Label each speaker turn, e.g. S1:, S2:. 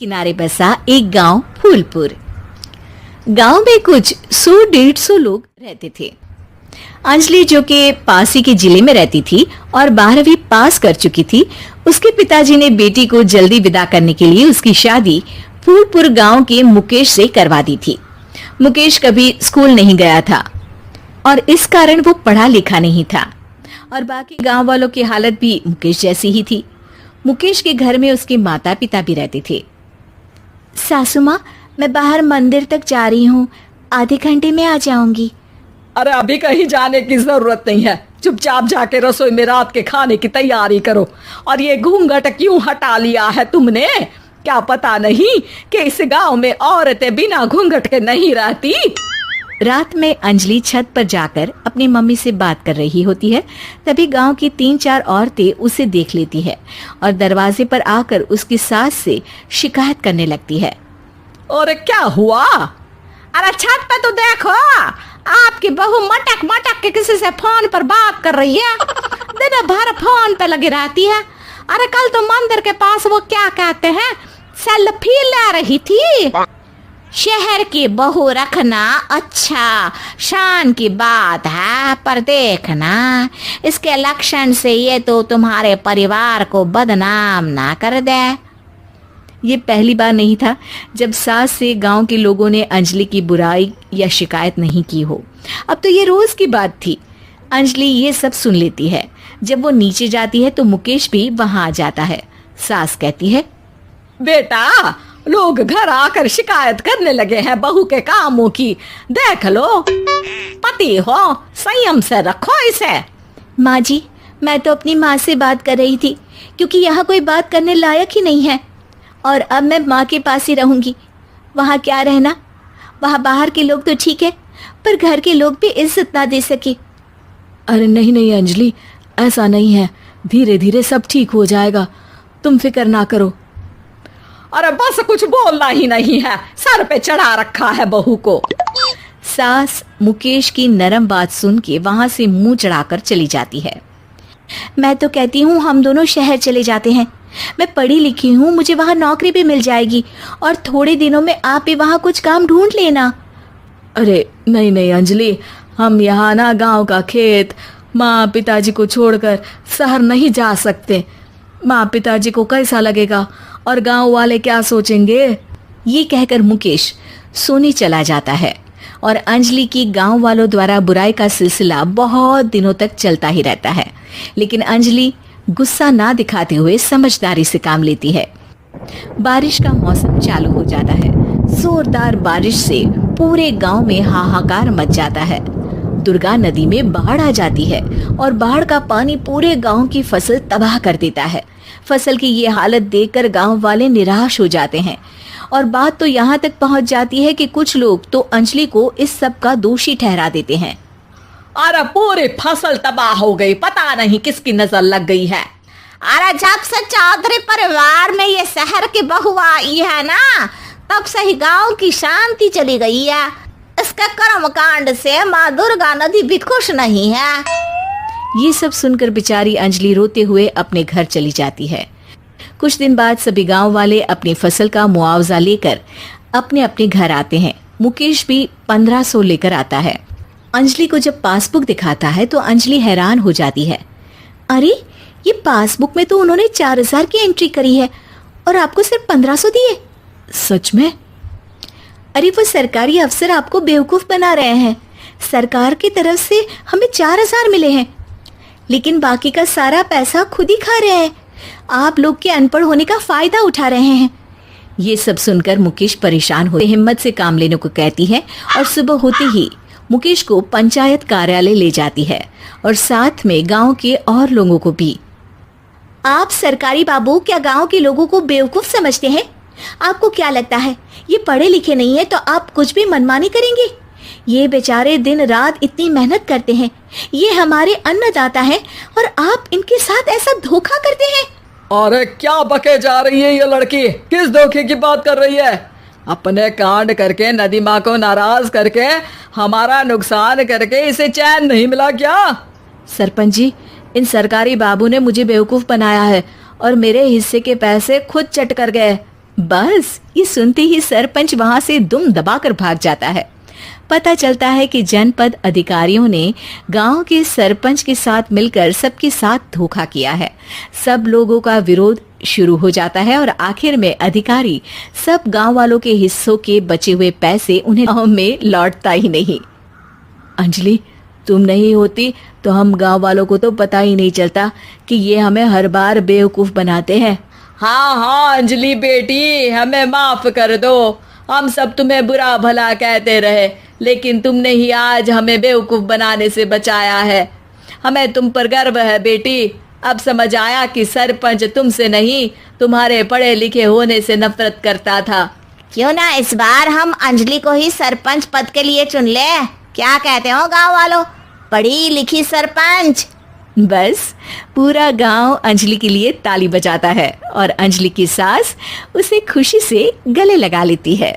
S1: किनारे बसा एक गांव फूलपुर। गांव में कुछ 100-150 लोग रहते थे। अंजलि, जो कि पास ही के जिले में रहती थी और 12वीं पास कर चुकी थी, उसके पिताजी ने बेटी को जल्दी विदा करने के लिए उसकी शादी फूलपुर गांव के मुकेश से करवा दी थी। मुकेश कभी स्कूल नहीं गया था और इस कारण वो पढ़ा लिखा नहीं था और बाकी गांव वालों की हालत भी मुकेश जैसी ही थी। मुकेश के घर में उसके माता पिता भी रहते थे। सासू माँ, मैं बाहर मंदिर तक जा रही हूँ, आधे घंटे में आ जाऊंगी।
S2: अरे अभी कहीं जाने की जरूरत नहीं है, चुपचाप जाके रसोई में रात के खाने की तैयारी करो। और ये घूंघट क्यों हटा लिया है तुमने? क्या पता नहीं कि इस गांव में औरतें बिना घूंघट के नहीं रहती?
S1: रात में अंजलि छत पर जाकर अपनी मम्मी से बात कर रही होती है। तभी गांव की 3-4 औरतें उसे देख लेती है और दरवाजे पर आकर उसकी सास से शिकायत करने लगती है।
S2: और क्या हुआ?
S3: अरे छत पे तो देखो, आपकी बहू मटक मटक के किसी से फोन पर बात कर रही है। दिन भर फोन पे लगी रहती है। अरे कल तो मंदिर के पास वो क्या कहते हैं, सेल्फी ले रही थी। शहर की बहू रखना अच्छा शान की बात है, पर देखना इसके लक्षण से ये तो तुम्हारे परिवार को बदनाम ना कर दे।
S1: ये पहली बार नहीं था जब सास से गांव के लोगों ने अंजलि की बुराई या शिकायत नहीं की हो। अब तो ये रोज की बात थी। अंजलि ये सब सुन लेती है। जब वो नीचे जाती है तो मुकेश भी वहां आ जाता है। सास कहती है,
S2: बेटा, लोग घर आकर शिकायत करने लगे हैं बहू के कामों की। देख लो, पति हो, संयम से रखो इसे।
S1: माँ जी, मैं तो अपनी माँ से बात कर रही थी क्योंकि यहाँ कोई बात करने लायक ही नहीं है और अब मैं माँ के पास ही रहूंगी। वहाँ क्या रहना, वहाँ बाहर के लोग तो ठीक है पर घर के लोग भी इज्जत ना दे सके।
S2: अरे नहीं नहीं अंजलि, ऐसा नहीं है, धीरे धीरे सब ठीक हो जाएगा, तुम फिक्र ना करो। अरे बस कुछ बोलना ही नहीं है, सर पे चढ़ा रखा है बहू को।
S1: सास मुकेश की नरम बात सुन के वहां से मुंह चढ़ाकर चली जाती है। मैं तो कहती हूँ हम दोनों शहर चले जाते हैं। मैं पढ़ी लिखी हूँ, मुझे वहाँ नौकरी भी मिल जाएगी और थोड़े दिनों में आप भी वहाँ कुछ काम ढूंढ लेना।
S2: अरे नहीं नहीं अंजलि, हम यहाँ ना गांव का खेत, माँ पिताजी को छोड़कर शहर नहीं जा सकते। माँ पिताजी को कैसा लगेगा और गांव वाले क्या सोचेंगे?
S1: ये कहकर मुकेश सोने चला जाता है और अंजलि की गांव वालों द्वारा बुराई का सिलसिला बहुत दिनों तक चलता ही रहता है। लेकिन अंजलि गुस्सा ना दिखाते हुए समझदारी से काम लेती है। बारिश का मौसम चालू हो जाता है। जोरदार बारिश से पूरे गांव में हाहाकार मच जाता है। दुर्गा नदी में बाढ़ आ जाती है और बाढ़ का पानी पूरे गांव की फसल तबाह कर देता है। फसल की ये हालत देखकर गांव वाले निराश हो जाते हैं और बात तो यहाँ तक पहुँच जाती है कि कुछ लोग तो अंजलि को इस सब का दोषी ठहरा देते हैं।
S2: अरे पूरी फसल तबाह हो गई, पता नहीं किसकी नजर लग गई है।
S3: अरे जब से चौधरी परिवार में ये शहर की बहू आई है ना, तब से ही गांव की शांति चली गई है। इसके कर्म कांड से माँ दुर्गा नदी भी खुश नहीं है।
S1: ये सब सुनकर बेचारी अंजलि रोते हुए अपने घर चली जाती है। कुछ दिन बाद सभी गांव वाले अपनी फसल का मुआवजा लेकर अपने अपने घर आते हैं। मुकेश भी 1500 लेकर आता है। अंजलि को जब पासबुक दिखाता है तो अंजलि हैरान हो जाती है। अरे, ये पासबुक में तो उन्होंने 4000 की एंट्री करी है और आपको सिर्फ 1500 दिए।
S2: सच में?
S1: अरे, वो सरकारी अफसर आपको बेवकूफ बना रहे हैं। सरकार की तरफ से हमें 4000 मिले हैं लेकिन बाकी का सारा पैसा खुद ही खा रहे हैं। आप लोग के अनपढ़ होने का फायदा उठा रहे हैं। ये सब सुनकर मुकेश परेशान हो हिम्मत से काम लेने को कहती है और सुबह होते ही मुकेश को पंचायत कार्यालय ले जाती है और साथ में गांव के और लोगों को भी। आप सरकारी बाबू क्या गांव के लोगों को बेवकूफ समझते हैं? आपको क्या लगता है ये पढ़े लिखे नहीं है तो आप कुछ भी मनमानी करेंगे? ये बेचारे दिन रात इतनी मेहनत करते हैं, ये हमारे अन्नदाता हैं और आप इनके साथ ऐसा धोखा करते हैं।
S2: अरे क्या बके जा रही है ये लड़की? किस धोखे की बात कर रही है? अपने कांड करके नदी माँ को नाराज करके हमारा नुकसान करके इसे चैन नहीं मिला क्या?
S1: सरपंच जी, इन सरकारी बाबू ने मुझे बेवकूफ बनाया है और मेरे हिस्से के पैसे खुद चट कर गए। बस ये सुनते ही सरपंच वहां से दुम दबाकर भाग जाता है। पता चलता है कि जनपद अधिकारियों ने गांव के सरपंच के साथ मिलकर सबके साथ धोखा किया है। सब लोगों का विरोध शुरू हो जाता है और आखिर में अधिकारी सब गांव वालों के हिस्सों के बचे हुए पैसे उन्हें गांव में लौटता ही नहीं। अंजलि, तुम नहीं होती तो हम गांव वालों को तो पता ही नहीं चलता कि ये हमें हर बार बेवकूफ बनाते हैं।
S2: हाँ हाँ अंजलि बेटी, हमें माफ कर दो। हम सब तुम्हें बुरा भला कहते रहे, लेकिन तुमने ही आज हमें बेवकूफ बनाने से बचाया है। हमें तुम पर गर्व है बेटी। अब समझ आया कि सरपंच तुमसे नहीं, तुम्हारे पढ़े लिखे होने से नफरत करता था।
S3: क्यों ना इस बार हम अंजलि को ही सरपंच पद के लिए चुन ले। क्या कहते हो गांव वालों? पढ़ी लिखी सरपंच।
S1: बस पूरा गांव अंजलि के लिए ताली बजाता है और अंजलि की सास उसे खुशी से गले लगा लेती है।